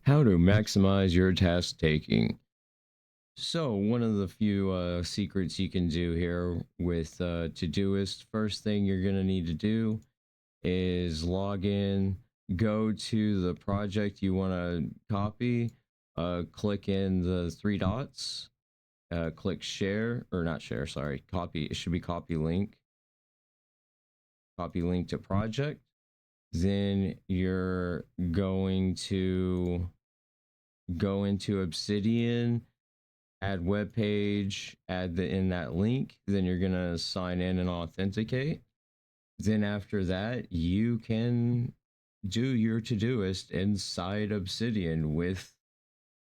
How to maximize your task taking. So one of the few secrets you can do here with Todoist, first thing you're going to need to do is log in, go to the project you want to copy, click in the three dots, click share, or not share, sorry, copy, it should be copy link to project. Then you're going to go into Obsidian, add web page, add in that link. Then you're gonna sign in and authenticate. Then after that, you can do your Todoist inside Obsidian with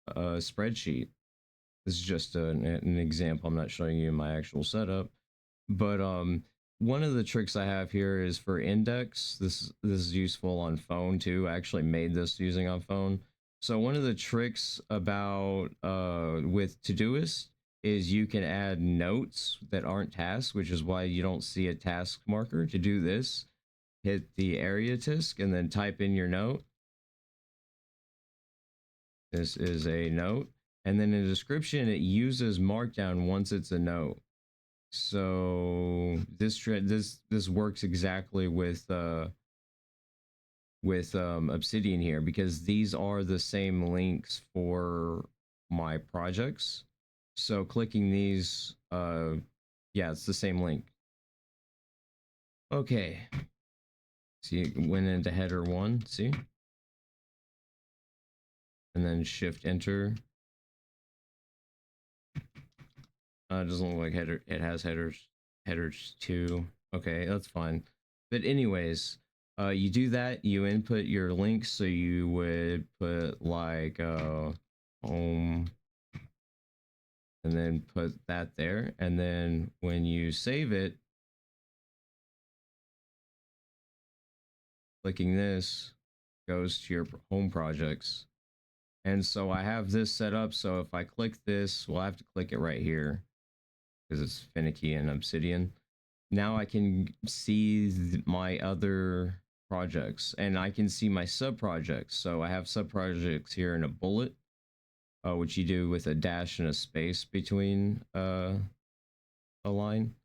a spreadsheet. This is just an example. I'm not showing you my actual setup, but one of the tricks I have here is for index. This is useful on phone too. I actually made this using on phone. So one of the tricks about with Todoist is you can add notes that aren't tasks, which is why you don't see a task marker. To do this, hit the area tisk and then type in your note. This is a note. And then in the description, it uses Markdown once it's a note. So this works exactly with Obsidian here, because these are the same links for my projects. So clicking these, yeah, it's the same link. Okay. See, it went into header 1, see? And then shift enter. It doesn't look like header, it has headers 2. Okay, that's fine. But anyways, you do that, you input your links, so you would put like home, and then put that there, and then when you save it, clicking this goes to your home projects. And so I have this set up, so if I click this, well, I have to click it right here because it's finicky in Obsidian. Now I can see my other projects, and I can see my sub projects. So I have sub projects here in a bullet, which you do with a dash and a space between a line.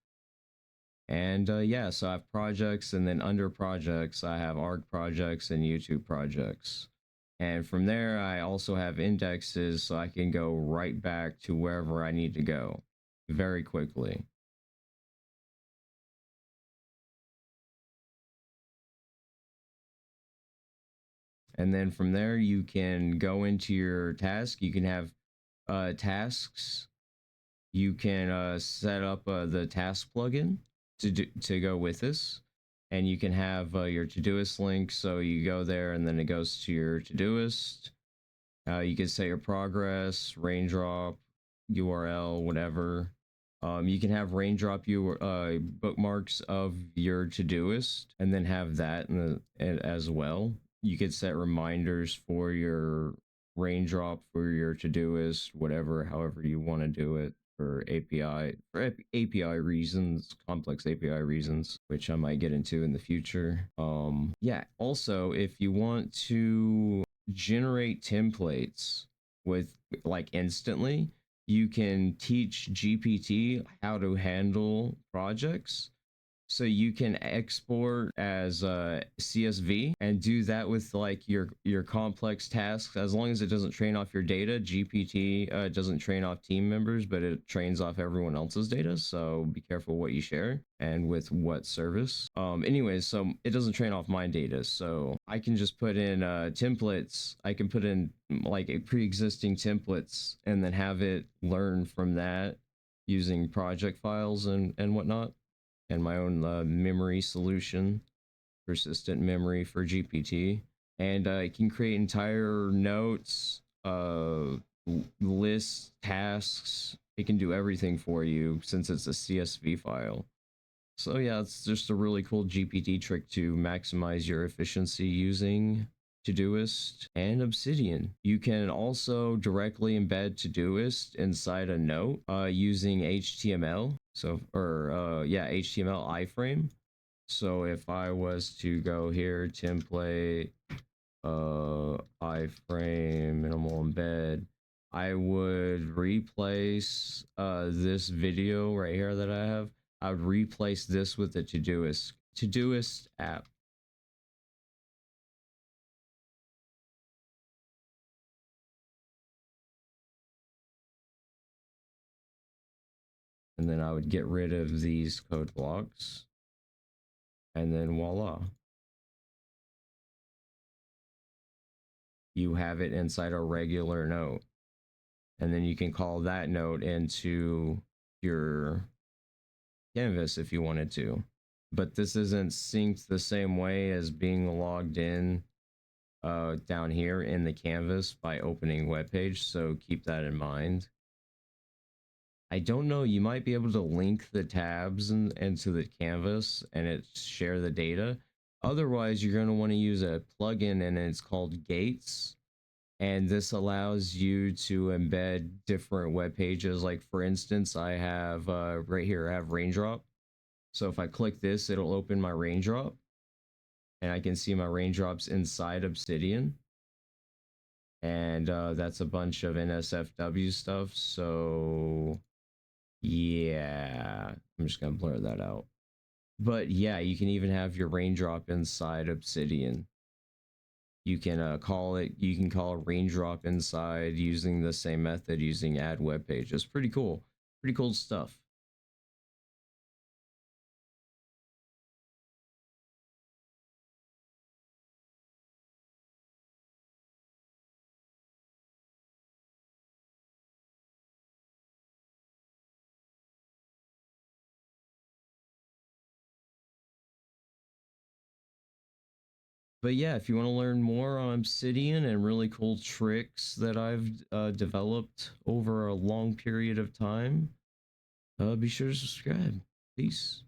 And yeah, so I have projects, and then under projects, I have ARC projects and YouTube projects. And from there, I also have indexes, so I can go right back to wherever I need to go very quickly. And then from there, you can go into your task. You can have tasks. You can set up the task plugin to go with this. And you can have your Todoist link. So you go there and then it goes to your Todoist. You can set your progress, raindrop, URL, whatever. You can have raindrop bookmarks of your Todoist, and then have that as well. You could set reminders for your raindrop for your Todoist, whatever, however you want to do it, for API reasons, complex API reasons, which I might get into in the future. Yeah. Also, if you want to generate templates with like instantly, you can teach GPT how to handle projects. So you can export as a CSV and do that with like your complex tasks. As long as it doesn't train off your data, GPT doesn't train off team members, but it trains off everyone else's data. So be careful what you share and with what service. Anyways, so it doesn't train off my data. So I can just put in templates. I can put in like a pre-existing templates and then have it learn from that using project files and whatnot, and my own memory solution, persistent memory for GPT. And I can create entire notes, lists, tasks. It can do everything for you since it's a CSV file. So yeah, it's just a really cool GPT trick to maximize your efficiency using Todoist and Obsidian. You can also directly embed Todoist inside a note using HTML. So, or yeah, HTML iframe. So if I was to go here, template iframe, and I would replace this video right here that I have. I would replace this with the Todoist app. And then I would get rid of these code blocks. And then voila. You have it inside a regular note. And then you can call that note into your canvas if you wanted to. But this isn't synced the same way as being logged in down here in the canvas by opening webpage, so keep that in mind. I don't know, you might be able to link the tabs into the canvas and it share the data. Otherwise, you're going to want to use a plugin and it's called Gates. And this allows you to embed different web pages. Like for instance, I have right here, I have Raindrop. So if I click this, it'll open my Raindrop. And I can see my raindrops inside Obsidian. And that's a bunch of NSFW stuff. So yeah, I'm just gonna blur that out. But yeah, you can even have your raindrop inside Obsidian. You can you can call a raindrop inside using the same method using add web page. It's pretty cool stuff. But yeah, if you want to learn more on Obsidian and really cool tricks that I've developed over a long period of time, be sure to subscribe. Peace.